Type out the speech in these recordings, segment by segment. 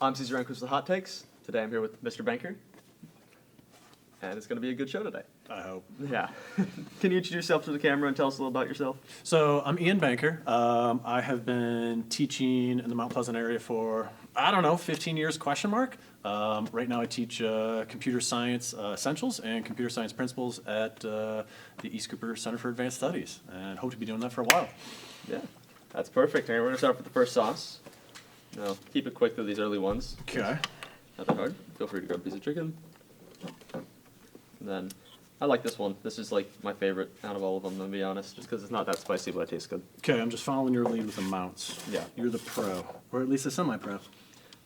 I'm Caesar Rankus with the Hot Takes. Today I'm here with Mr. Banker. And it's going to be a good show today. I hope. Yeah. Can you introduce yourself to the camera and tell us a little about yourself? So I'm Ian Banker. I have been teaching in the Mount Pleasant area for, 15 years, question mark. Right now I teach computer science essentials and computer science principles at the East Cooper Center for Advanced Studies, and hope to be doing that for a while. Yeah, that's perfect. And we're going to start with the first sauce. Now, keep it quick through these early ones. Okay. Not that hard. Feel free to grab a piece of chicken. And then, I like this one. This is like my favorite out of all of them, to be honest, just because it's not that spicy, but it tastes good. Okay, I'm just following your lead with the mounts. Yeah. You're the pro, or at least a semi-pro.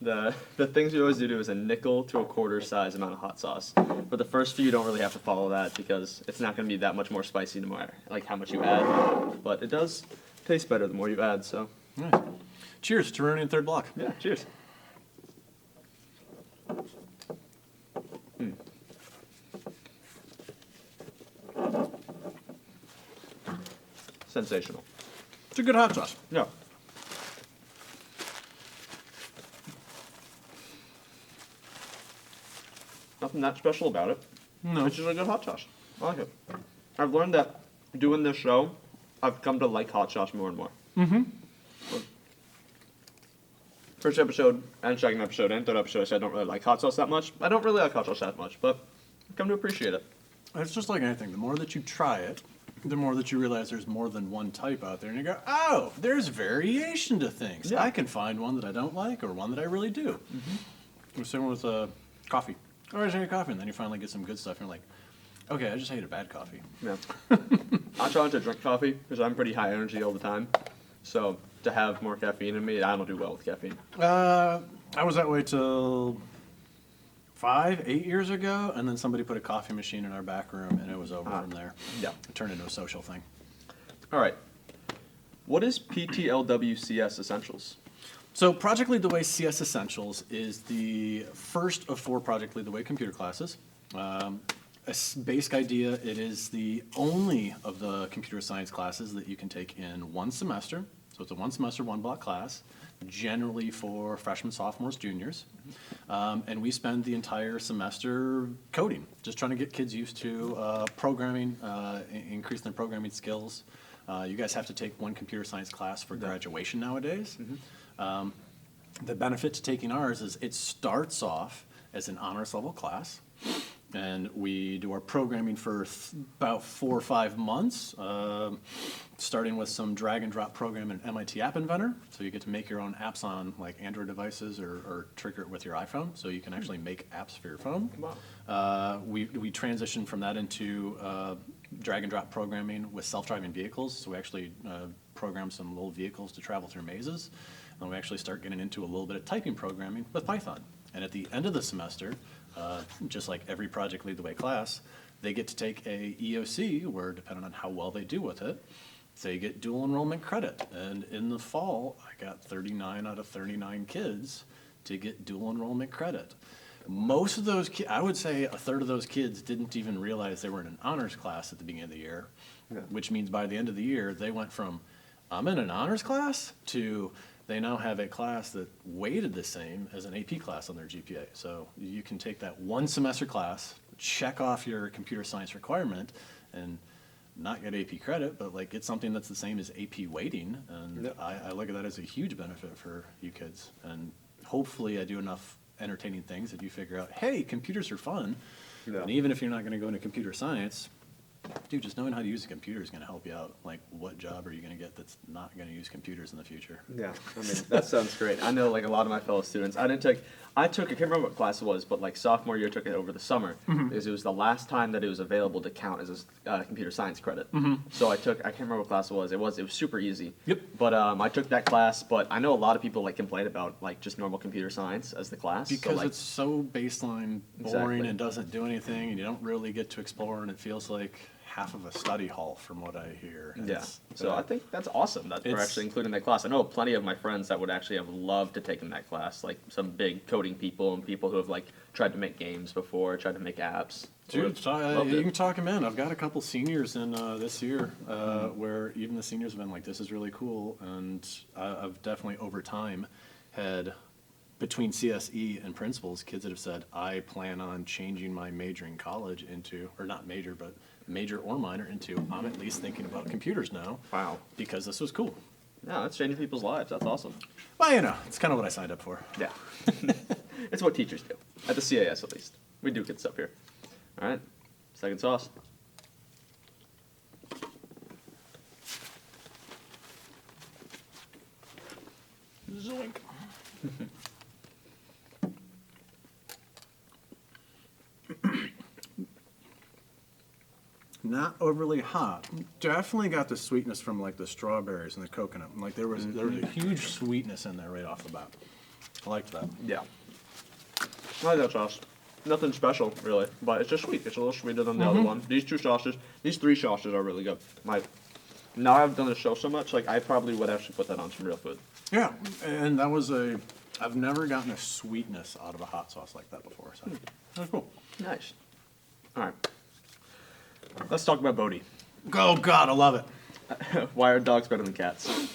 The things you always do is a nickel to a quarter size amount of hot sauce. But the first few you don't really have to follow that because it's not going to be that much more spicy no matter like how much you add. But it does taste better the more you add, so. Nice. Cheers to running in third block. Yeah, cheers. Sensational. It's a good hot sauce. Yeah. Nothing that special about it. No. It's just a good hot sauce. I like it. I've learned that doing this show, I've come to like hot sauce more and more. Mm-hmm. First episode and second episode and third episode, I said I don't really like hot sauce that much. I don't really like hot sauce that much, but I've come to appreciate it. It's just like anything. The more that you try it, the more that you realize there's more than one type out there. And you go, oh, there's variation to things. Yeah. I can find one that I don't like or one that I really do. Mm-hmm. Same with coffee. I just hate coffee, and then you finally get some good stuff, and you're like, okay, I just hate a bad coffee. Yeah. I try not to drink coffee because I'm pretty high energy all the time. So to have more caffeine in me, I don't do well with caffeine. I was that way till 8 years ago, and then somebody put a coffee machine in our back room, and it was over from there. Yeah. It turned into a social thing. All right. What is PTLWCS Essentials? So Project Lead the Way CS Essentials is the first of 4 Project Lead the Way computer classes. Basic idea, it is the only of the computer science classes that you can take in one semester. So it's a 1 semester, 1 block class, generally for freshmen, sophomores, juniors. And we spend the entire semester coding, just trying to get kids used to programming, increasing their programming skills. You guys have to take 1 computer science class for graduation nowadays. The benefit to taking ours is it starts off as an honors level class, and we do our programming for about 4 or 5 months, starting with some drag and drop program in MIT App Inventor. So you get to make your own apps on like Android devices or trigger it with your iPhone, so you can actually make apps for your phone. Wow. We transitioned from that into drag and drop programming with self-driving vehicles. So we actually program some little vehicles to travel through mazes. And we actually start getting into a little bit of typing programming with Python. And at the end of the semester, just like every Project Lead the Way class, they get to take a EOC, where depending on how well they do with it, they get dual enrollment credit. And in the fall, I got 39 out of 39 kids to get dual enrollment credit. Most of those kids, I would say a third of those kids didn't even realize they were in an honors class at the beginning of the year, which means by the end of the year, they went from, I'm in an honors class, to they now have a class that weighted the same as an AP class on their GPA. So you can take that 1 semester class, check off your computer science requirement, and not get AP credit, but like get something that's the same as AP weighting. And I look at that as a huge benefit for you kids. And hopefully I do enough entertaining things that you figure out, hey, computers are fun. Yeah. And even if you're not going to go into computer science, dude, just knowing how to use a computer is going to help you out. Like, what job are you going to get that's not going to use computers in the future? Yeah, I mean, that sounds great. I know, like, a lot of my fellow students, I can't remember what class it was, but, like, sophomore year, took it over the summer, because it was the last time that it was available to count as a computer science credit. So I can't remember what class it was. It was super easy. Yep. But I took that class, but I know a lot of people, like, complain about, like, just normal computer science as the class. Because so, like, it's so baseline, boring, Exactly. and doesn't do anything, and you don't really get to explore, and it feels like half of a study hall from what I hear. And yeah. So I think that's awesome that we're actually including that class. I know plenty of my friends that would actually have loved to take in that class, like some big coding people and people who have like tried to make games before, tried to make apps. Dude, you can talk them in. I've got a couple seniors in this year where even the seniors have been like, this is really cool. And I've definitely over time had between CSE and principals, kids that have said, I plan on changing my major in college into, or not major, but major or minor into, I'm at least thinking about computers now. Wow. Because this was cool. Yeah, that's changing people's lives. That's awesome. Well, you know, it's kind of what I signed up for. Yeah. It's what teachers do. At the CAS, at least. We do good stuff here. All right. Second sauce. Zoink. Not overly hot. Definitely got the sweetness from like the strawberries and the coconut. Like there was a huge sweetness in there right off the bat. I liked that. Yeah. I like that sauce. Nothing special, really, but it's just sweet. It's a little sweeter than the other one. These three sauces are really good. Now I've done the show so much, like I probably would actually put that on some real food. Yeah, and that was I've never gotten a sweetness out of a hot sauce like that before, so that was cool. Nice. All right. Let's talk about Bodhi. Oh God, I love it. Why are dogs better than cats?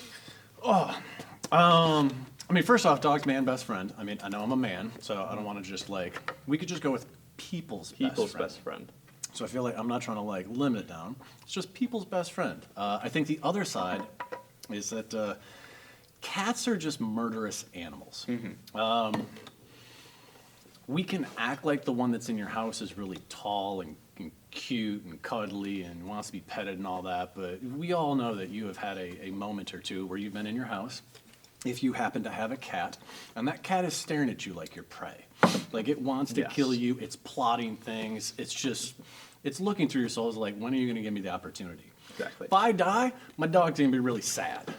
I mean, first off, dog's man best friend. I mean, I know I'm a man, so I don't want to just like, we could just go with people's Best friend. So I feel like I'm not trying to like limit it down. It's just people's best friend. I think the other side is that cats are just murderous animals. We can act like the one that's in your house is really tall and cute and cuddly and wants to be petted and all that, but we all know that you have had a moment or two where you've been in your house, if you happen to have a cat, and that cat is staring at you like you're prey. Like it wants to kill you, it's plotting things, it's looking through your soul, it's like, when are you gonna give me the opportunity? Exactly. If I die, my dog's gonna be really sad.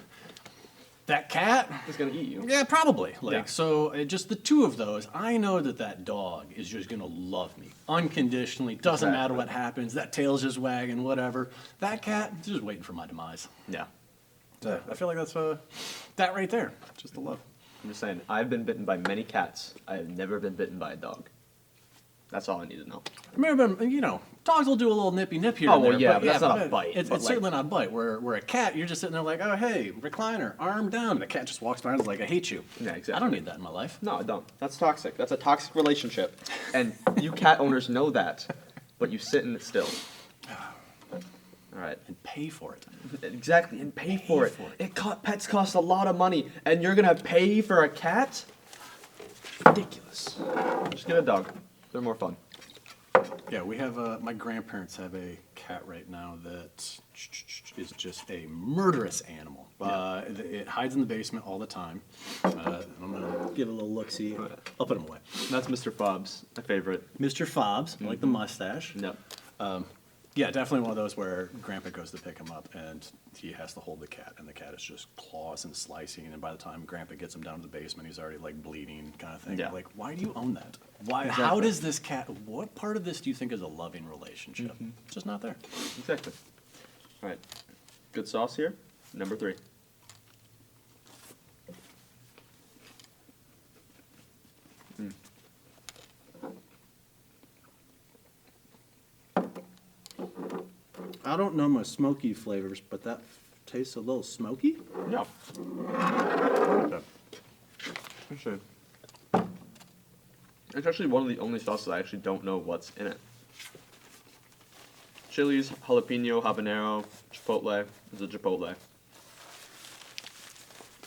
That cat, It's gonna eat you. yeah, probably. Yeah. So just the two of those, I know that dog is just gonna love me unconditionally. Doesn't matter what happens. That tail's just wagging, whatever. That cat is just waiting for my demise. Yeah. So I feel like that's that right there. Just the love. I'm just saying, I've been bitten by many cats. I have never been bitten by a dog. That's all I need to know. I mean, you know, dogs will do a little nippy nip here Oh, and there. well, yeah, but that's not a bite, It's but, like- certainly not a bite. Where a cat, you're just sitting there like, oh, hey, recliner, arm down. And the cat just walks by and is like, I hate you. Yeah, exactly. I don't need that in my life. No, I don't. That's toxic. That's a toxic relationship. And you cat owners know that, but you sit in it still. All right. And pay for it. Exactly, and pay for it. Pets cost a lot of money, and you're gonna pay for a cat? Ridiculous. Just get a dog. They're more fun. Yeah, we have, my grandparents have a cat right now that is just a murderous animal. It hides in the basement all the time. I'm going to give it a little look-see. I'll put him away. That's Mr. Fobbs, my favorite. Mr. Fobbs, I like the mustache. Yep. Yeah, definitely one of those where Grandpa goes to pick him up and he has to hold the cat, and the cat is just claws and slicing, and by the time Grandpa gets him down to the basement, he's already like bleeding, kind of thing. Yeah. Like, why do you own that? Why? Exactly. How does this cat? What part of this do you think is a loving relationship? It's just not there. Exactly. All right. Good sauce here. Number 3. I don't know my smoky flavors, but that tastes a little smoky. Yeah. Actually, it's actually one of the only sauces I actually don't know what's in it. Chilies, jalapeno, habanero, chipotle. It's a chipotle.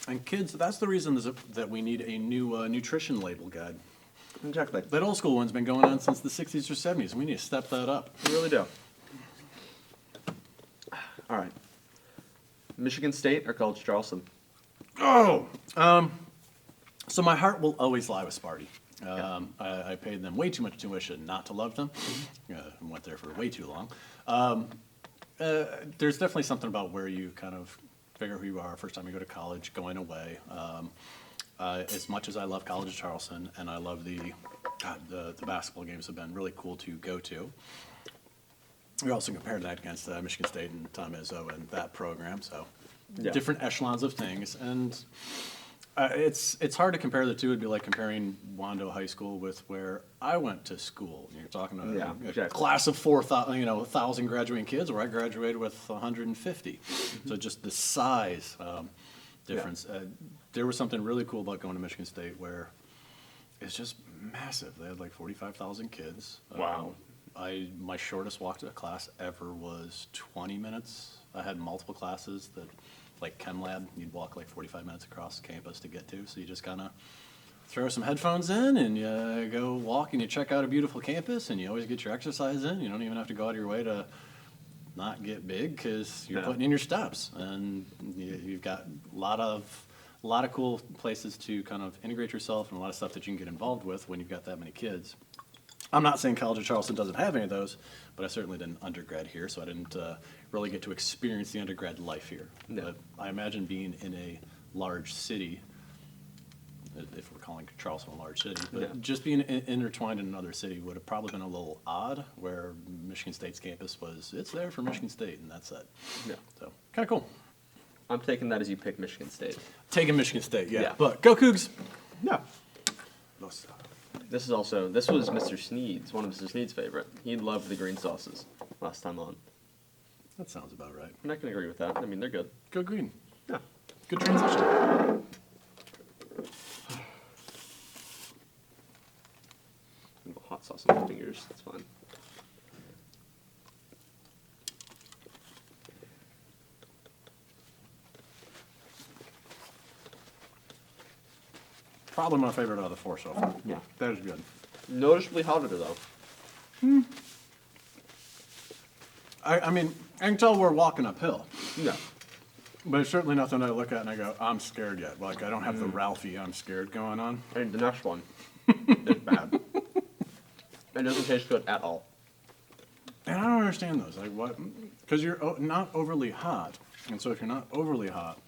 And kids, that's the reason that we need a new nutrition label guide. Exactly. That old school one's been going on since the 60s or 70s. We need to step that up. We really do. All right. Michigan State or College Charleston? Oh! So my heart will always lie with Sparty. I paid them way too much tuition not to love them. Went there for way too long. There's definitely something about where you kind of figure who you are first time you go to college, going away. As much as I love College of Charleston and I love the basketball games have been really cool to go to. We also compared that against Michigan State and Tom Izzo and that program, so different echelons of things. And it's hard to compare the two. It'd be like comparing Wando High School with where I went to school. You're talking a class of 4,000, 1,000 graduating kids, where I graduated with 150. So just the size difference. There was something really cool about going to Michigan State where is just massive. They had like 45,000 kids. Wow. My shortest walk to a class ever was 20 minutes. I had multiple classes that, like Chem Lab, you'd walk like 45 minutes across campus to get to. So you just kind of throw some headphones in and you go walk and you check out a beautiful campus and you always get your exercise in. You don't even have to go out of your way to not get big because you're putting in your steps. And you've got a lot of cool places to kind of integrate yourself and a lot of stuff that you can get involved with when you've got that many kids. I'm not saying College of Charleston doesn't have any of those, but I certainly did an undergrad here, so I didn't really get to experience the undergrad life here. No. But I imagine being in a large city, if we're calling Charleston a large city, but just being intertwined in another city would have probably been a little odd, where Michigan State's campus it's there for Michigan State, and that's it. Yeah. So, kind of cool. I'm taking that as you pick Michigan State. Taking Michigan State, yeah. Yeah. But go Cougs! Yeah. This was Mr. Sneed's, one of Mr. Sneed's favorite. He loved the green sauces last time on. That sounds about right. I'm not going to agree with that. I mean, they're good. Go green. Yeah. Good transition. Hot sauce on my fingers. That's fine. Probably my favorite out of the four so far. Yeah. That is good. Noticeably hotter, though. I mean, I can tell we're walking uphill, Yeah. but it's certainly nothing I look at and I go, I'm scared yet. Like, I don't have the Ralphie I'm scared going on. And the next one is bad. It doesn't taste good at all. And I don't understand those. Like, what? Because you're not overly hot. And so if you're not overly hot,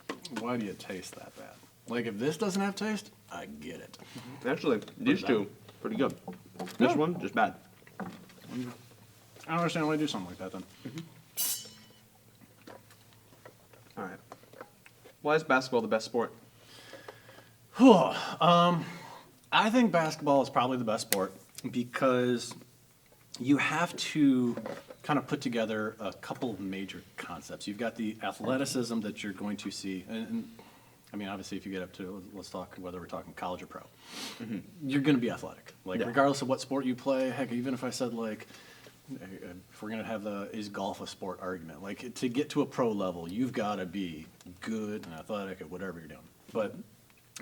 why do you taste that bad? Like, if this doesn't have taste, I get it. Actually, these two, pretty good. This Yeah. one, just bad. I don't understand why you do something like that then. All right. Why is basketball the best sport? I think basketball is probably the best sport because you have to kind of put together a couple of major concepts. You've got the athleticism that you're going to see, and I mean, obviously, if you get up to, let's talk whether we're talking college or pro, you're going to be athletic. Like, Yeah. regardless of what sport you play, heck, even if I said, like, if we're going to have is golf a sport argument, like, to get to a pro level, you've got to be good and athletic at whatever you're doing. But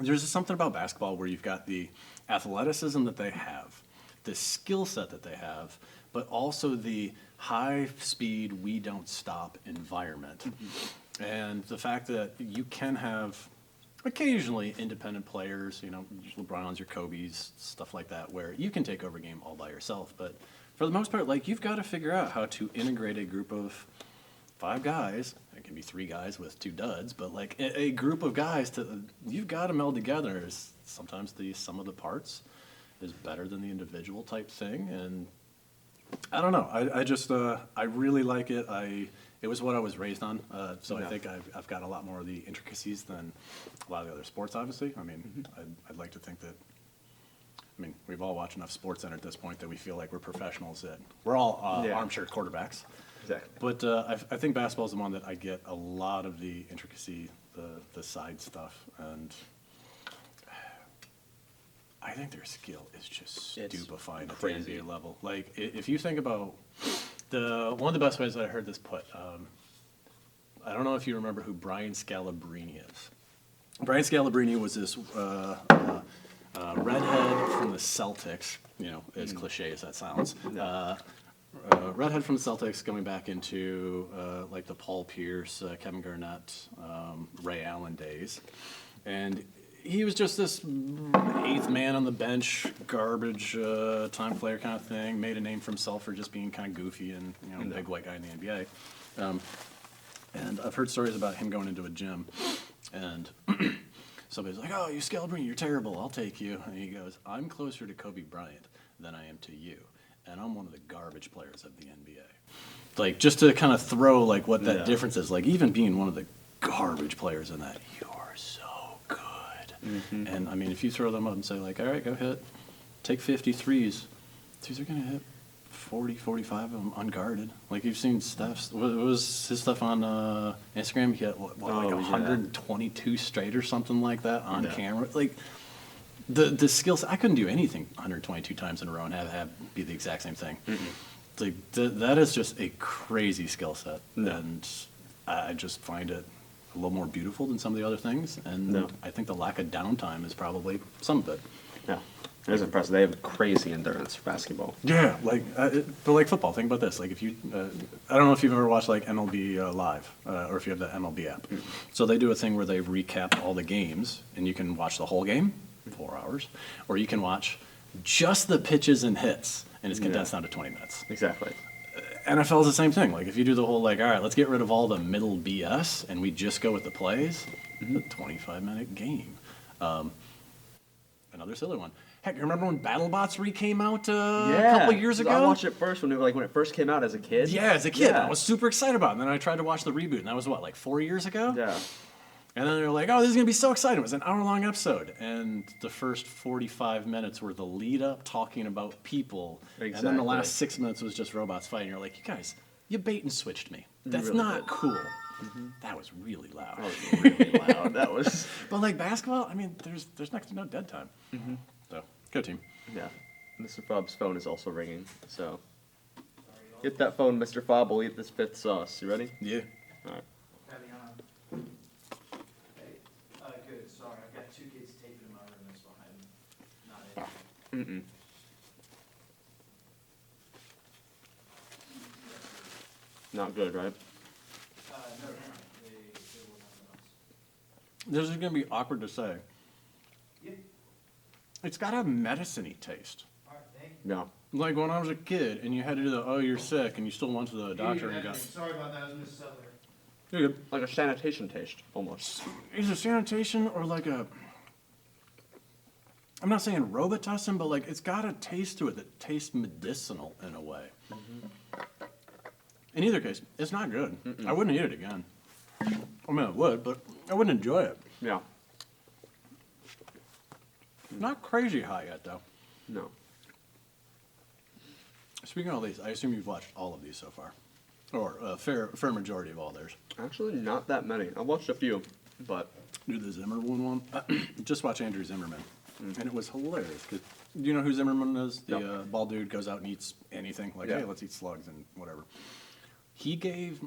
there's just something about basketball where you've got the athleticism that they have, the skill set that they have, but also the high speed, we don't stop environment. And the fact that you can have occasionally independent players, you know, your LeBrons, your Kobe's, stuff like that, where you can take over a game all by yourself. But for the most part, like, you've got to figure out how to integrate a group of 5 guys. It can be 3 guys with 2 duds, but like a group of guys you've got to meld together. Sometimes the sum of the parts is better than the individual type thing, and I don't know. I just I really like it. It was what I was raised on, so I think I've got a lot more of the intricacies than a lot of the other sports. Obviously, I mean, I'd like to think that. I mean, we've all watched enough SportsCenter at this point that we feel like we're professionals. That we're all armchair quarterbacks. Exactly. But I think basketball is the one that I get a lot of the intricacy, the side stuff, and I think their skill is just stupefying at the NBA level. Like, if you think about one of the best ways that I heard this put, I don't know if you remember who Brian Scalabrine is. Brian Scalabrine was this redhead from the Celtics, you know, as cliche as that sounds. Redhead from the Celtics going back into like the Paul Pierce, Kevin Garnett, Ray Allen days. And he was just this 8th man on the bench, garbage time player kind of thing. Made a name for himself for just being kind of goofy and, you know, big white guy in the NBA. And I've heard stories about him going into a gym and somebody's like, "Oh, you Scalabrine, you're terrible. I'll take you." And he goes, "I'm closer to Kobe Bryant than I am to you, and I'm one of the garbage players of the NBA." Like, just to kind of throw like what that difference is. Like, even being one of the garbage players in that, you're so good. And I mean, if you throw them up and say like, "All right, go hit, take 50 threes," these are gonna hit 40, 45 of them unguarded. Like, you've seen Steph's, what was his stuff on Instagram? He had like 122 straight or something like that on camera. Like, The skills, I couldn't do anything 122 times in a row and have be the exact same thing. Like, that is just a crazy skill set. And I just find it a little more beautiful than some of the other things. And I think the lack of downtime is probably some of it. Yeah. It is impressive. They have crazy endurance for basketball. Yeah, like, but like football, think about this. Like, if you, I don't know if you've ever watched like MLB Live, or if you have the MLB app. So they do a thing where they recap all the games, and you can watch the whole game, 4 hours, or you can watch just the pitches and hits, and it's condensed down to 20 minutes. Exactly. NFL is the same thing. Like, if you do the whole, like, all right, let's get rid of all the middle BS, and we just go with the plays, it's a 25-minute game. Another silly one. Heck, you remember when BattleBots came out a couple years ago? I watched it first when it first came out as a kid. Yeah, as a kid. I was super excited about it. And then I tried to watch the reboot, and that was, what, like 4 years ago? Yeah. And then they were like, oh, this is going to be so exciting. It was an hour-long episode. And the first 45 minutes were the lead-up talking about people. Exactly. And then the last 6 minutes was just robots fighting. You're like, you guys, you bait and switched me. That's really not did. cool. That was really loud. That was really loud. That was... But like basketball, I mean, there's next to no dead time. So, go team. Yeah. Mr. Fob's phone is also ringing, so... Get that phone, Mr. Fob. We'll eat this 5th sauce. You ready? Yeah. All right. Heavy on. Hey, good. Sorry, I've got 2 kids taping in my room. That's why I'm not in. Not good, right? No, they will not else. This is going to be awkward to say. Yep. It's got a medicine-y taste. All right, thank you. No. Like when I was a kid and you had to do the, oh, you're sick, and you still went to the doctor and got... Sorry about that. I was Miss Sutler. You're good. Like a sanitation taste, almost. Is it sanitation or like a... I'm not saying Robitussin, but like it's got a taste to it that tastes medicinal in a way. In either case, it's not good. I wouldn't eat it again. I mean, I would, but I wouldn't enjoy it. Yeah. Not crazy high yet, though. No. Speaking of all these, I assume you've watched all of these so far. Or a fair majority of all theirs. Actually, not that many. I watched a few, but... Do the Zimmerman one. Just watch Andrew Zimmerman. And it was hilarious. Cause, do you know who Zimmerman is? The bald dude goes out and eats anything. Like, hey, let's eat slugs and whatever. He gave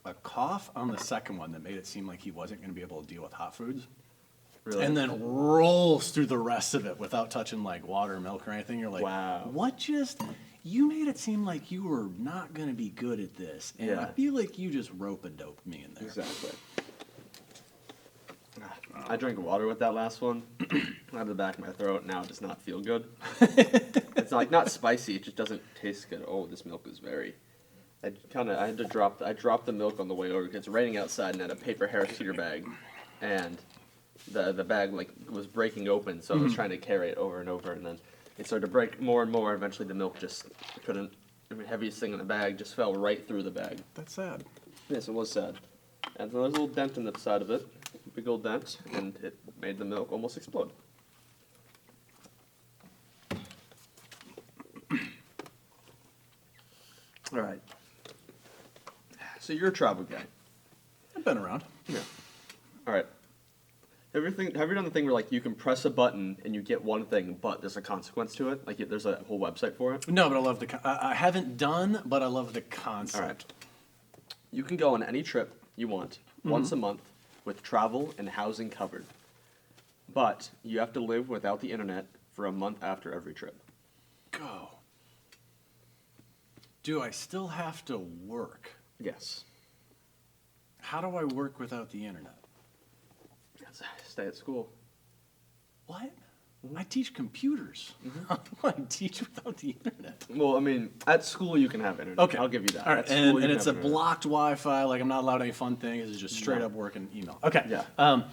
a cough on the second one that made it seem like he wasn't going to be able to deal with hot foods. Really? And then rolls through the rest of it without touching like water or milk or anything. You're like, wow. What just... You made it seem like you were not going to be good at this. And I feel like you just rope-a-doped me in there. Exactly. I drank water with that last one. Out of the back of my throat. Now it does not feel good. It's like not spicy. It just doesn't taste good. Oh, this milk is very... I had to drop... I dropped the milk on the way over because it's raining outside and I had a paper Harris Teeter bag. And the bag like was breaking open, so I was trying to carry it over and over, and then it started to break more and more. Eventually, the milk just couldn't. I mean, heaviest thing in the bag just fell right through the bag. That's sad. Yes, it was sad. And so there's a little dent in the side of it, big old dent, and it made the milk almost explode. All right. So you're a travel guy. I've been around. Yeah. All right. Have you done the thing where like you can press a button and you get one thing, but there's a consequence to it? Like there's a whole website for it. No, but I love I haven't done, but I love the concept. All right. You can go on any trip you want once a month with travel and housing covered, but you have to live without the internet for a month after every trip. Go. Do I still have to work? Yes. How do I work without the internet? Stay at school. What? I teach computers. How do I teach without the internet? Well, I mean, at school you can have internet. Okay. I'll give you that. All right. At school, you And can it's a have internet. blocked Wi-Fi. Like, I'm not allowed any fun things. It's just straight up work and email. Okay. Yeah.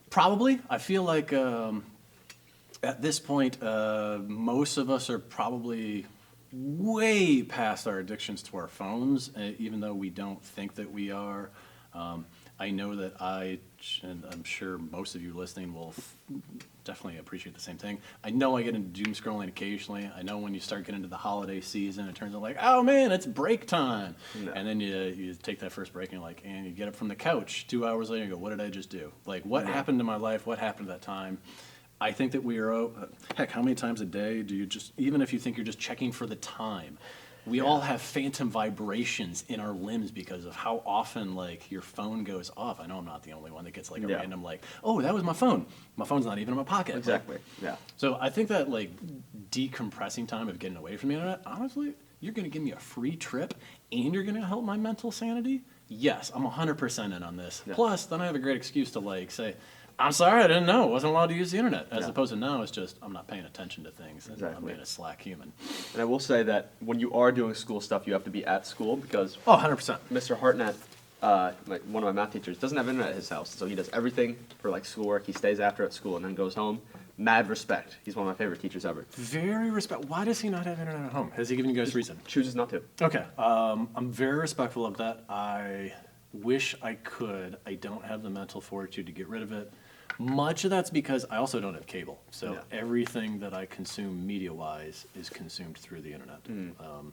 Probably. I feel like at this point, most of us are probably way past our addictions to our phones, even though we don't think that we are. I know that and I'm sure most of you listening will definitely appreciate the same thing. I know I get into doom scrolling occasionally. I know when you start getting into the holiday season, it turns out like, oh man, it's break time. No. And then you take that first break and you're like, and you get up from the couch 2 hours later and you go, what did I just do? Like, what happened to my life? What happened to that time? I think that we are, heck, how many times a day do you just, even if you think you're just checking for the time, we all have phantom vibrations in our limbs because of how often, like, your phone goes off. I know I'm not the only one that gets, like, a random, like, oh, that was my phone. My phone's not even in my pocket. Exactly, Like, yeah. So I think that, like, decompressing time of getting away from the internet, honestly, you're going to give me a free trip and you're going to help my mental sanity? Yes, I'm 100% in on this. Yeah. Plus, then I have a great excuse to, like, say, I'm sorry, I didn't know. I wasn't allowed to use the internet. As Yeah. opposed to now, it's just, I'm not paying attention to things. And I'm Exactly. being a slack human. And I will say that when you are doing school stuff, you have to be at school because Oh, 100%. Mr. Hartnett, like one of my math teachers, doesn't have internet at his house, so he does everything for like schoolwork. He stays after at school and then goes home. Mad respect. He's one of my favorite teachers ever. Very respect. Why does he not have internet at home? Has he given you guys a reason? Chooses not to. Okay. I'm very respectful of that. I wish I could. I don't have the mental fortitude to get rid of it. Much of that's because I also don't have cable. So Yeah. everything that I consume media-wise is consumed through the internet.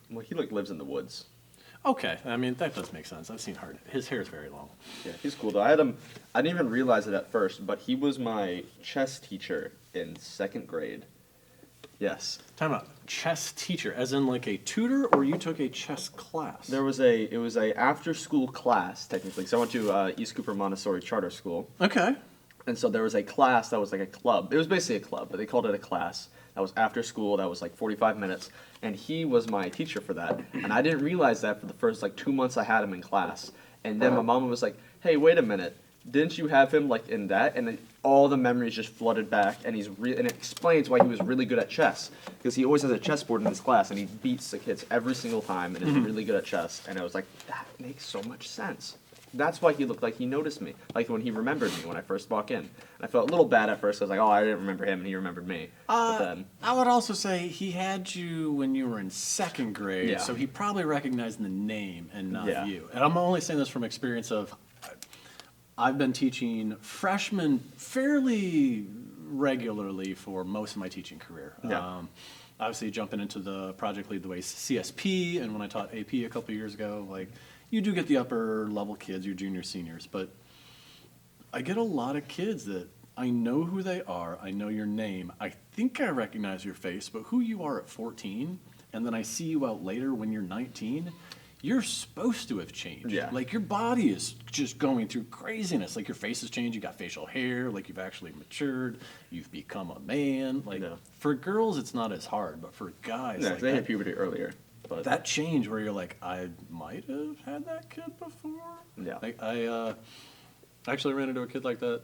Well, he like lives in the woods. Okay. I mean, that does make sense. I've seen Hart. His hair is very long. Yeah, he's cool though. I had him. I didn't even realize it at first, but he was my chess teacher in 2nd grade. Yes. Time out. Chess teacher, as in like a tutor, or you took a chess class? It was a after school class technically. So I went to East Cooper Montessori Charter School. Okay. And so there was a class that was like a club. It was basically a club, but they called it a class. That was after school. That was like 45 minutes. And he was my teacher for that. And I didn't realize that for the first like 2 months I had him in class. And then my mom was like, hey, wait a minute. Didn't you have him like in that? And then all the memories just flooded back. And and it explains why he was really good at chess. Because he always has a chessboard in his class and he beats the kids every single time and is really good at chess. And I was like, that makes so much sense. That's why he looked like he noticed me, like when he remembered me when I first walked in. And I felt a little bad at first. I was like, oh, I didn't remember him, and he remembered me. But then, I would also say he had you when you were in 2nd grade, Yeah. so he probably recognized the name and not Yeah. you. And I'm only saying this from experience of, I've been teaching freshmen fairly regularly for most of my teaching career. Yeah. Obviously, jumping into the project lead the way CSP, and when I taught AP a couple years ago, like, you do get the upper level kids, your juniors, seniors, but I get a lot of kids that I know who they are, I know your name, I think I recognize your face, but who you are at 14, and then I see you out later when you're 19, you're supposed to have changed. Yeah. Like, your body is just going through craziness. Like, your face has changed, you got facial hair, like, you've actually matured, you've become a man. Like, Yeah. for girls, it's not as hard, but for guys, yeah, like, they that, hit puberty earlier. But that change where you're like, I might have had that kid before. Yeah. Like, I actually ran into a kid like that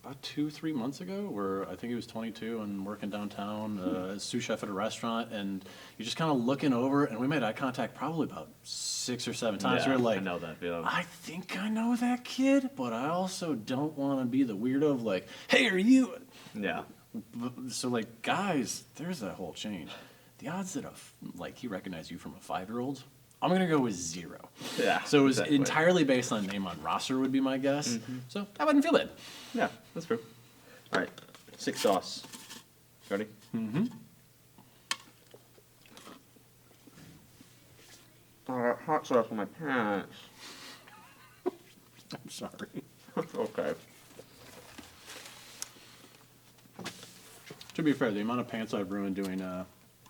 about 2-3 months ago, where I think he was 22 and working downtown as sous chef at a restaurant, and you're just kind of looking over, and we made eye contact probably about 6 or 7 times. Yeah, We're like, I know that feeling. I think I know that kid, but I also don't want to be the weirdo of like, hey, are you? Yeah. So like, guys, there's that whole change. The odds that he recognized you from a 5-year-old, I'm gonna go with 0. Yeah. So it was exactly. entirely based on name on roster would be my guess. So I wouldn't feel bad. Yeah, that's true. All right, 6 sauce. Ready? Mm-hmm. Oh, I got hot sauce on my pants. I'm sorry. Okay. To be fair, the amount of pants I've ruined doing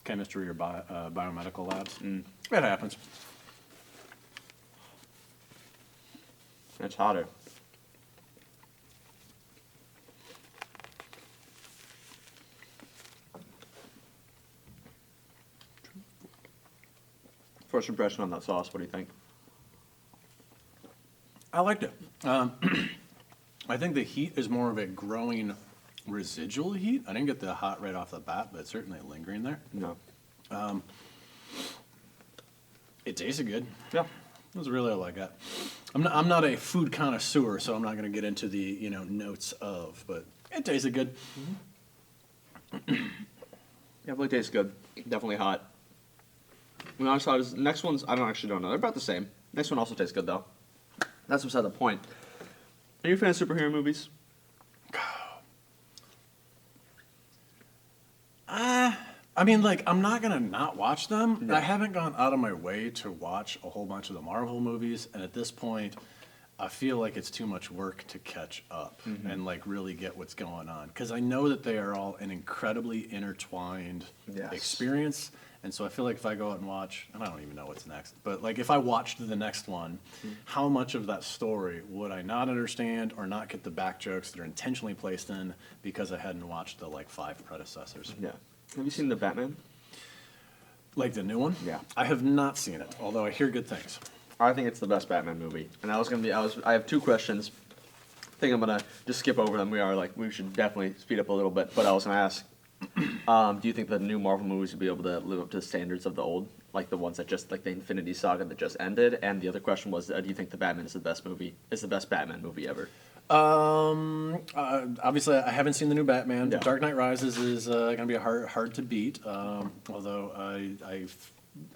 chemistry or biomedical labs, it happens. It's hotter. First impression on that sauce, what do you think? I liked it. I think the heat is more of a growing residual heat. I didn't get the hot right off the bat, but it's certainly lingering there. No. It tasted good. Yeah. That's really all I got. I'm not a food connoisseur, so I'm not going to get into the notes of, but it tasted good. Definitely tastes good. Definitely hot. The honest thought is, next ones, I don't know. They're about the same. Next one also tastes good, though. That's beside the point. Are you a fan of superhero movies? I mean, like, I'm not going to not watch them. I haven't gone out of my way to watch a whole bunch of the Marvel movies, and at this point, I feel like it's too much work to catch up and like really get what's going on. Because I know that they are all an incredibly intertwined Yes. experience. And so I feel like if I go out and watch, and I don't even know what's next, but like if I watched the next one, how much of that story would I not understand or not get the back jokes that are intentionally placed in because I hadn't watched the like 5 predecessors? Yeah. Have you seen the Batman? Like the new one? Yeah. I have not seen it, although I hear good things. I think it's the best Batman movie. And I have 2 questions. I think I'm gonna just skip over them. We should definitely speed up a little bit. But I was gonna ask, do you think the new Marvel movies will be able to live up to the standards of the old, like the ones that just like the Infinity Saga that just ended? And the other question was, do you think the Batman is the best Batman movie ever? Obviously, I haven't seen the new Batman. Yeah. Dark Knight Rises is going to be hard to beat. Although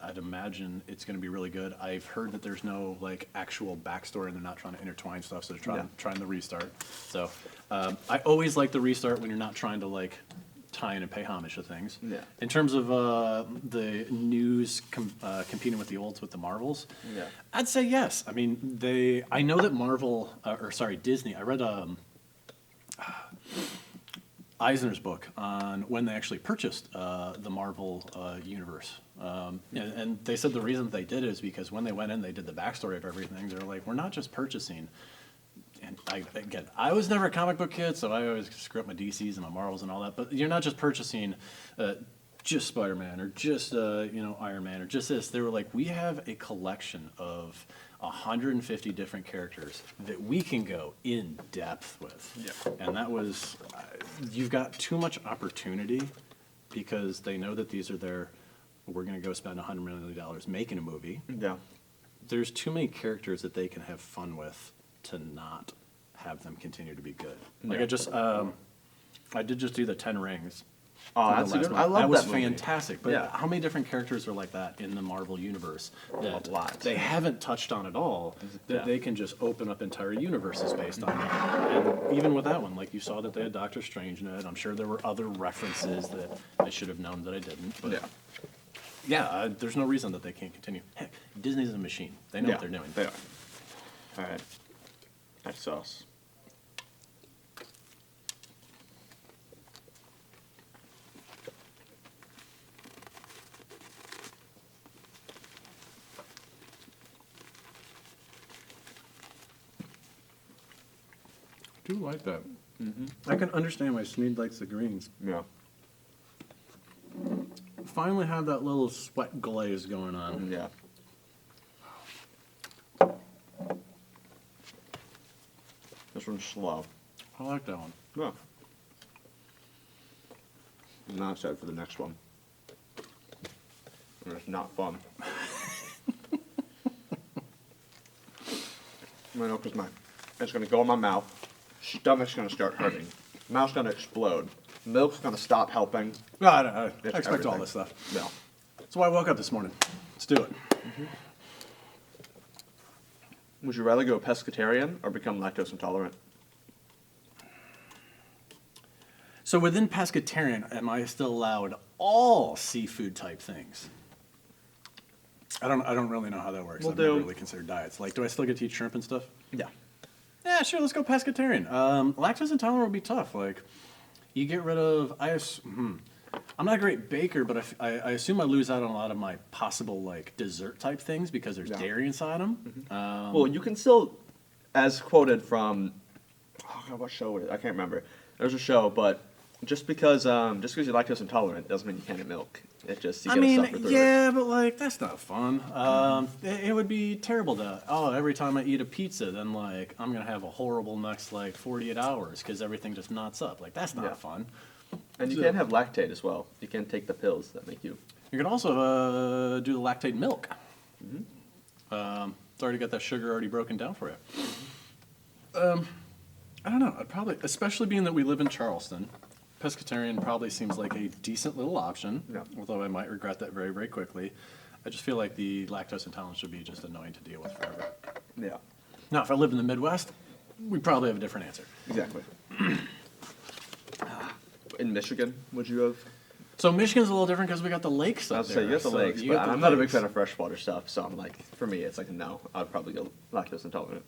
I'd imagine it's going to be really good. I've heard that there's no like actual backstory, and they're not trying to intertwine stuff, so they're trying the restart. So I always like the restart when you're not trying to like tie in and pay homage to things. Yeah. In terms of the news competing with the olds with the Marvels, Yeah. I'd say yes. I mean, I know that Disney. I read Eisner's book on when they actually purchased the Marvel universe. And they said the reason they did it is because when they went in, they did the backstory of everything. They're like, we're not just purchasing. And I was never a comic book kid, so I always screw up my DCs and my Marvels and all that. But you're not just purchasing just Spider-Man or just Iron Man or just this. They were like, we have a collection of 150 different characters that we can go in depth with. Yeah. And that was, you've got too much opportunity because they know that these are we're going to go spend $100 million making a movie. Yeah. There's too many characters that they can have fun with to not have them continue to be good. Like Yeah. I did just do the 10 Rings. Oh, for the that's a last good. one. I love that was that movie. fantastic. But Yeah. how many different characters are like that in the Marvel universe that A lot. they haven't touched on at all that Yeah. they can just open up entire universes based on? And even with that one, like you saw that they had Doctor Strange in it. I'm sure there were other references that I should have known that I didn't. But Yeah. there's no reason that they can't continue. Heck, Disney's a machine. They know what they're doing. They are. All right. That's sauce. I do like that. I can understand why Sneed likes the greens. Yeah. Finally have that little sweat glaze going on. Yeah. This one's slow. I like that one. Yeah. I'm not excited for the next one. It's not fun. I know, because it's going to go in my mouth. Stomach's going to start hurting. Mouth's going to explode. Milk's going to stop helping. I It's expect all everything. this stuff. Yeah. That's why I woke up this morning. Let's do it. Would you rather go pescatarian or become lactose intolerant? So within pescatarian, am I still allowed all seafood type things? I don't really know how that works. We'll I've never do- really considered diets. Like, do I still get to eat shrimp and stuff? Yeah. Yeah, sure. Let's go pescatarian. Lactose intolerant would be tough. Like, you get rid of. I'm not a great baker, but I assume I lose out on a lot of my possible like dessert type things because there's Yeah. dairy inside them. Well, you can still, as quoted from, oh God, what show was it? I can't remember. There's a show, but just because you're lactose intolerant doesn't mean you can't eat milk. It just you I gotta mean, suffer through yeah, but like that's not fun. It would be terrible to every time I eat a pizza, then like I'm gonna have a horrible next like 48 hours because everything just knots up. Like that's not Yeah. fun. it. And you So- can't have lactate as well. You can't take the pills that make you. You can also do the lactate milk. Mm-hmm. It's already got that sugar already broken down for you. I don't know. I'd probably, especially being that we live in Charleston, pescatarian probably seems like a decent little option. Yeah. Although I might regret that very, very quickly. I just feel like the lactose intolerance would be just annoying to deal with forever. Yeah. Now, if I lived in the Midwest, we'd probably have a different answer. Exactly. In Michigan, would you have? So Michigan's a little different because we got the lakes I up was there. say you got the So lakes, you but got the I'm not a big lakes. fan of freshwater stuff. So I'm like, for me, it's like no. I'd probably go lactose intolerant.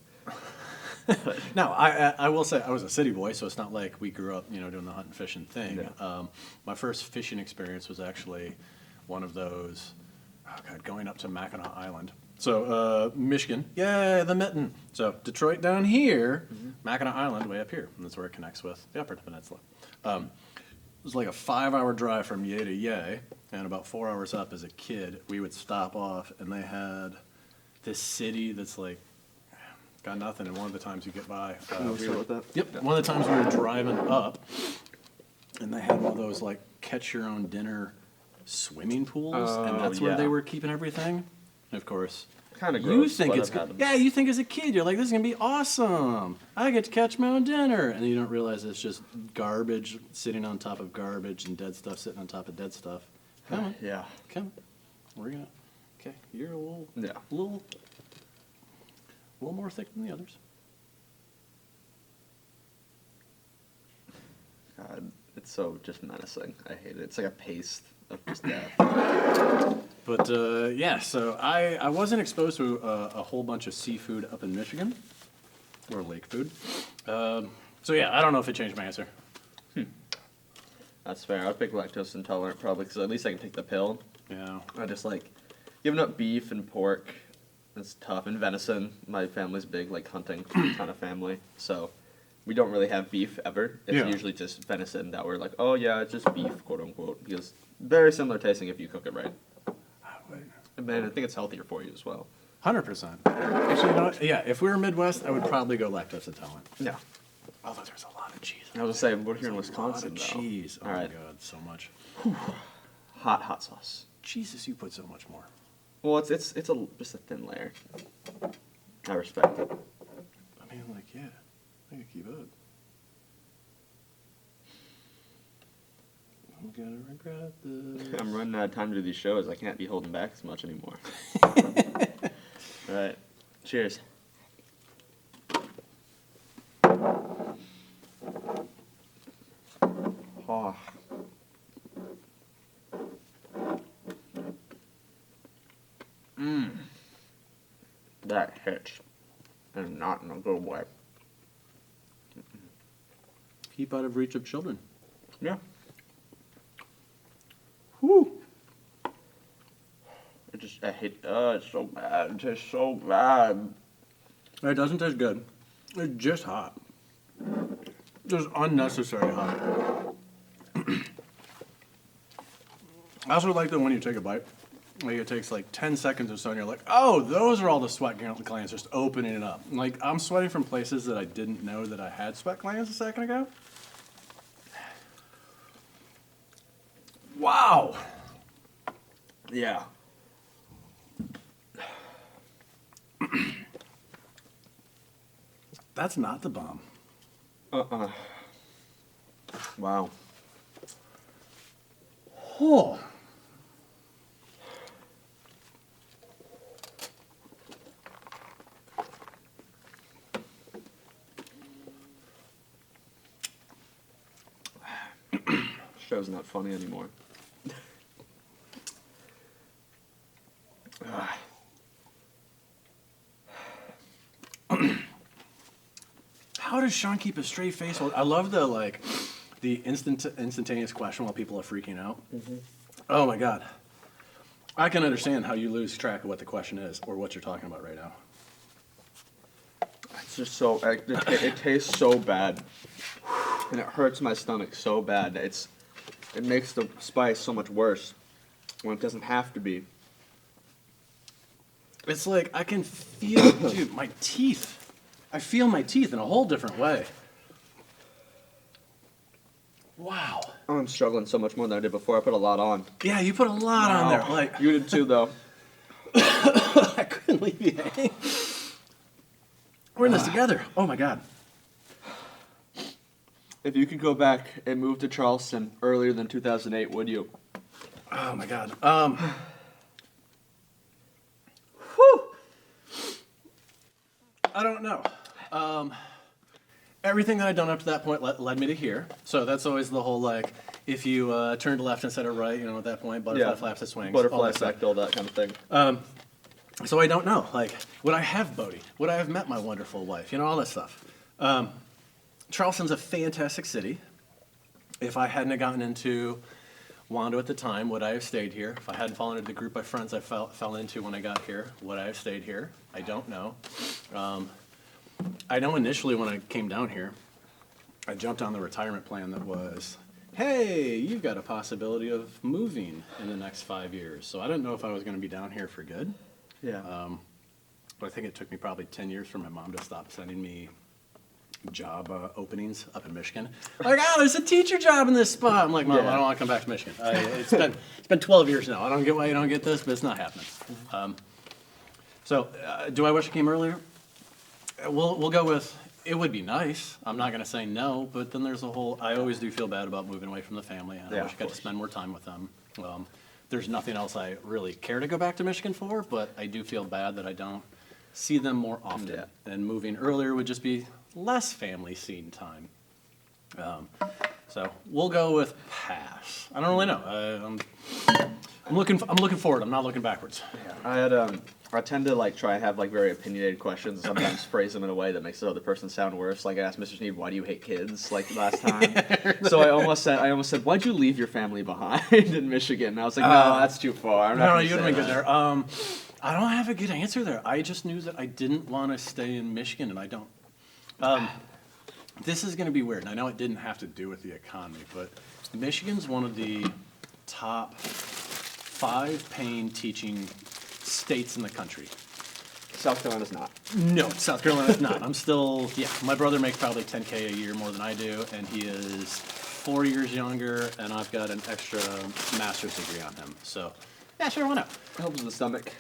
Now, I will say I was a city boy, so it's not like we grew up, doing the hunt and fishing thing. Yeah. My first fishing experience was actually one of those, going up to Mackinac Island. So, Michigan, yay, the mitten. So, Detroit down here, Mackinac Island way up here. And that's where it connects with the Upper Peninsula. It was like a 5-hour drive from yay to yay, and about 4 hours up as a kid, we would stop off, and they had this city that's like, got nothing, and one of the times you get by. Yep, one of the times we were driving up, and they had one of those, like, catch-your-own-dinner swimming pools, and that's where they were keeping everything. And, of course, Kind of you gross. think but it's I've had good. them. Yeah, you think as a kid, you're like, this is going to be awesome. I get to catch my own dinner. And then you don't realize it's just garbage sitting on top of garbage and dead stuff sitting on top of dead stuff. Come on. Yeah. Come on. We're going to... Okay, you're a little more thick than the others. God, it's so just menacing. I hate it. It's like a paste of just death. But, yeah, so I wasn't exposed to a whole bunch of seafood up in Michigan, or lake food. So, yeah, I don't know if it changed my answer. That's fair. I'd pick lactose intolerant probably because at least I can take the pill. Yeah. I just like giving up beef and pork. It's tough. And venison. My family's big, like hunting kind of family. So we don't really have beef ever. It's usually just venison that we're like, oh yeah, it's just beef, quote unquote. Because very similar tasting if you cook it right. And I think it's healthier for you as well. 100%. Actually, you know what? Yeah, if we were Midwest, I would probably go lactose intolerant. Yeah. Although there's a lot of cheese. I was saying, we're here in Wisconsin, A lot of though. cheese. Oh All my right. God, so much. Hot sauce. Jesus, you put so much more. Well, it's just a thin layer. I respect it. I mean, like, yeah, I can keep up. I'm gonna regret this. I'm running out of time to do these shows. I can't be holding back as much anymore. All right. Cheers. Oh. That hits. And not in a good way. Keep out of reach of children. Yeah. Whew. I hate, it's so bad. It tastes so bad. It doesn't taste good. It's just hot. Just unnecessary hot. I also like that when you take a bite, like it takes like 10 seconds or so, and you're like, oh, those are all the sweat glands just opening it up. Like, I'm sweating from places that I didn't know that I had sweat glands a second ago. Wow. Yeah. That's not the bomb. Wow. Oh. Show's not funny anymore. How does Sean keep a straight face? I love the instantaneous question while people are freaking out. Oh my God. I can understand how you lose track of what the question is or what you're talking about right now. It's just so, it tastes so bad. And it hurts my stomach so bad. It makes the spice so much worse when it doesn't have to be. It's like I can feel, dude, my teeth. I feel my teeth in a whole different way. Wow. Oh, I'm struggling so much more than I did before. I put a lot on. Yeah, you put a lot on there. Like You did too, though. I couldn't leave you hanging. We're in this together. Oh my God. If you could go back and move to Charleston earlier than 2008, would you? Oh my God. Whew. I don't know. Everything that I'd done up to that point led me to here. So that's always the whole, like, if you turn to left instead of right, at that point, butterfly flaps its wings. Butterfly all that stuff. effect, all that kind of thing. So I don't know. Like, would I have Bodie? Would I have met my wonderful wife? You know, all that stuff. Charleston's a fantastic city. If I hadn't have gotten into Wando at the time, would I have stayed here? If I hadn't fallen into the group of friends I fell into when I got here, would I have stayed here? I don't know. I know initially when I came down here, I jumped on the retirement plan that was, hey, you've got a possibility of moving in the next 5 years. So I didn't know if I was going to be down here for good. Yeah. But I think it took me probably 10 years for my mom to stop sending me job openings up in Michigan. Like, oh, there's a teacher job in this spot. I'm like, Mom, Yeah. I don't want to come back to Michigan. It's been 12 years now. I don't get why you don't get this, but it's not happening. Do I wish I came earlier? We'll go with it would be nice. I'm not going to say no, but then there's a whole. I always do feel bad about moving away from the family, and I Yeah, wish I of got to course. spend more time with them. There's nothing else I really care to go back to Michigan for, but I do feel bad that I don't see them more often. Yeah. And moving earlier would just be less family scene time. So we'll go with pass. I don't really know. I'm looking forward. I'm not looking backwards. I tend to like try and have like very opinionated questions and sometimes phrase them in a way that makes the other person sound worse. Like I asked Mr. Sneed, why do you hate kids? Like last time. So I almost said, why'd you leave your family behind in Michigan? And I was like, no, that's too far. I'm not No, gonna you would say have been good that." there. I don't have a good answer there. I just knew that I didn't want to stay in Michigan, and I don't. This is going to be weird, and I know it didn't have to do with the economy, but Michigan's one of the top 5 paying teaching states in the country. South Carolina's not. No, South Carolina's not. I'm still, my brother makes probably $10K a year more than I do, and he is 4 years younger, and I've got an extra master's degree on him. So, yeah, sure, why not? Helps with the stomach.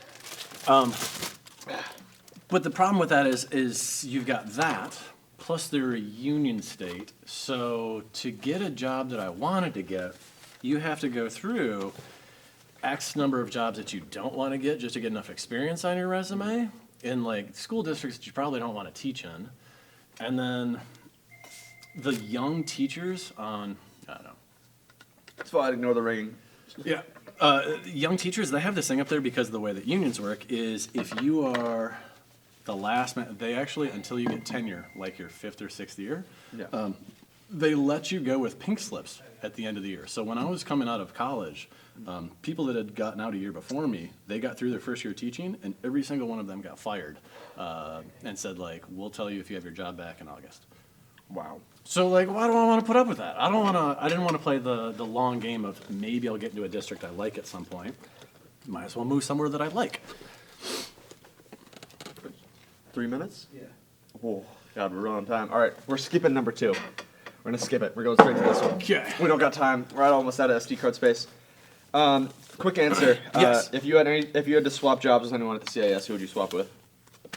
But the problem with that is you've got that, plus they're a union state. So to get a job that I wanted to get, you have to go through X number of jobs that you don't want to get just to get enough experience on your resume in like school districts that you probably don't want to teach in. And then the young teachers on, I don't know. That's why I'd ignore the ringing. Yeah. Young teachers, they have this thing up there because of the way that unions work is if you are the last man, they actually, until you get tenure, like your 5th or 6th year, Yeah. they let you go with pink slips at the end of the year. So when I was coming out of college, people that had gotten out a year before me, they got through their first year teaching, and every single one of them got fired and said, like, we'll tell you if you have your job back in August. Wow. So, like, why do I want to put up with that? I didn't want to play the long game of maybe I'll get into a district I like at some point. Might as well move somewhere that I like. 3 minutes? Yeah. Oh, God, we're running time. All right, we're skipping number 2. We're gonna skip it. We're going straight to this one. Okay. We don't got time. We're almost out of SD card space. Quick answer. Yes. If you had to swap jobs with anyone at the CAS, who would you swap with?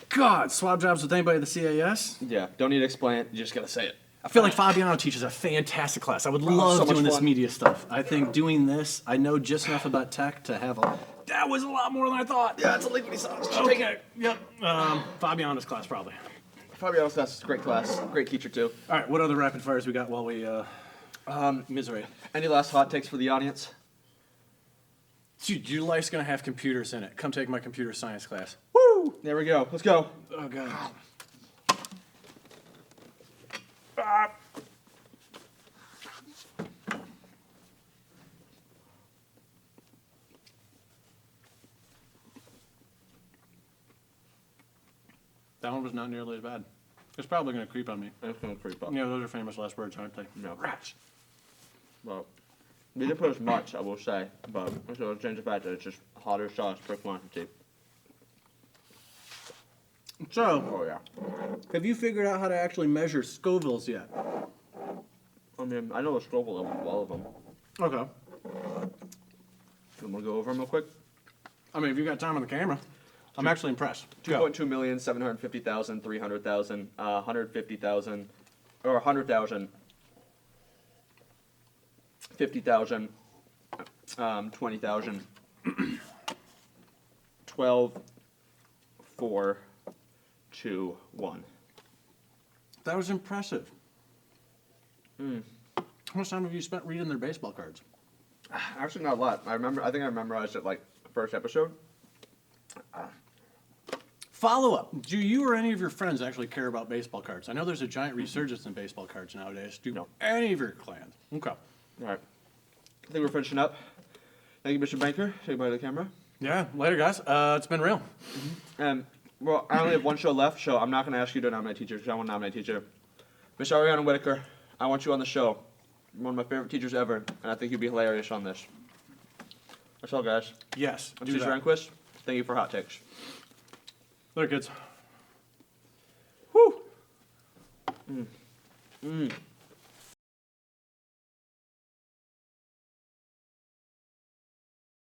God, swap jobs with anybody at the CAS? Yeah. Don't need to explain it. You just gotta say it. I feel like Fabiano teaches a fantastic class. I would so love much doing this fun. media stuff. I think doing this, I know just enough about tech to have a. That was a lot more than I thought. Yeah, it's a liquidy sauce. Okay. Yep. Fabiano's class probably. Fabiano's class is a great class. Great teacher too. All right. What other rapid fires we got while we misery? Any last hot takes for the audience? Dude, your life's gonna have computers in it. Come take my computer science class. Woo! There we go. Let's go. Oh god. That one was not nearly as bad. It's probably gonna creep on me. That's gonna creep up. Yeah, those are famous last words, aren't they? No. Rats. Well, we didn't put as much, I will say, but so change the fact that it's just hotter sauce per quantity. So, Oh yeah. have you figured out how to actually measure Scovilles yet? I mean, I know the Scoville level of all of them. Okay. I'm gonna go over them real quick. I mean, if you got time on the camera, I'm actually impressed. Go. 2.2 million, 750,000, 300,000, 150,000, or 100,000, 50,000, 20,000, 12, 4, 2, 1. That was impressive. How much time have you spent reading their baseball cards? Actually, not a lot. I think I memorized it like first episode. Follow-up. Do you or any of your friends actually care about baseball cards? I know there's a giant resurgence in baseball cards nowadays. Do No. any of your clans? Okay. All right. I think we're finishing up. Thank you, Mr. Banker. Say bye to the camera. Yeah, later, guys. It's been real. Well, I only have one show left, so I'm not going to ask you to nominate teachers, because I want to nominate teacher. Miss Ariana Whitaker, I want you on the show. You're one of my favorite teachers ever, and I think you'd be hilarious on this. That's all, guys. Yes, I'm do Teacher that. Rehnquist. Thank you for hot takes. Later, kids. Whew.